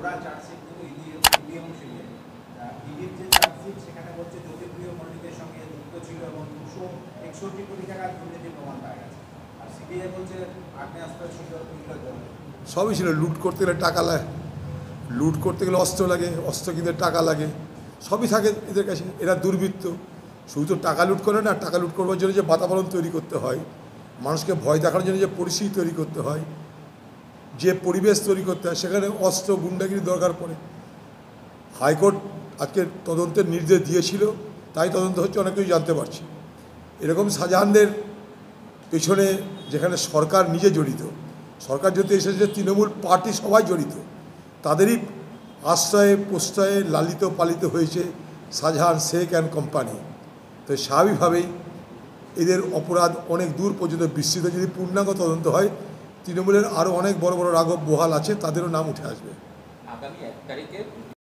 জোড়া চার্জশিট কিন্তু ইডি এবং সিবিআই। ইডির যে চার্জশিট সেখানে বলছে জ্যোতিপ্রিয় মল্লিকের সঙ্গে যুক্ত ছিল এবং 261 কোটি টাকার দুর্নীতির প্রমাণ পাওয়া গেছে। আর সিবিআই বলছে আগ্নেয়াস্ত্রের সঙ্গে সবই ছিল। লুট করতে গেলে টাকা লাগে, লুট করতে গেলে অস্ত্র লাগে, অস্ত্র কিনতে টাকা লাগে, সবই থাকে এদের কাছে। এরা দুর্বৃত্ত। শুধু তো টাকা লুট করে না, টাকা লুট করবার জন্য যে বাতাবরণ তৈরি করতে হয়, মানুষকে ভয় দেখানোর জন্য যে পরিস্থিতি তৈরি করতে হয়, যে পরিবেশ তৈরি করতে হয়, সেখানে অস্ত্র গুন্ডাগিরি দরকার পড়ে। হাইকোর্ট আজকে তদন্তের নির্দেশ দিয়েছিল, তাই তদন্ত হচ্ছে, অনেক কিছু জানতে পারছি। এরকম শাহজাহানদের পেছনে যেখানে সরকার নিজে জড়িত, সরকার যদি এসেছে, তৃণমূল পার্টি সবাই জড়িত, তাদেরই আশ্রয়ে প্রশ্রয়ে লালিত পালিত হয়েছে শাহজাহান শেখ অ্যান্ড কোম্পানি। তো স্বাভাবিকভাবেই এদের অপরাধ অনেক দূর পর্যন্ত বিস্তৃত। যদি পূর্ণাঙ্গ তদন্ত হয়, তৃণমূলের আরও অনেক বড় বড় রাঘব বোহাল আছে, তাদেরও নাম উঠে আসবে। আগামী 1 তারিখে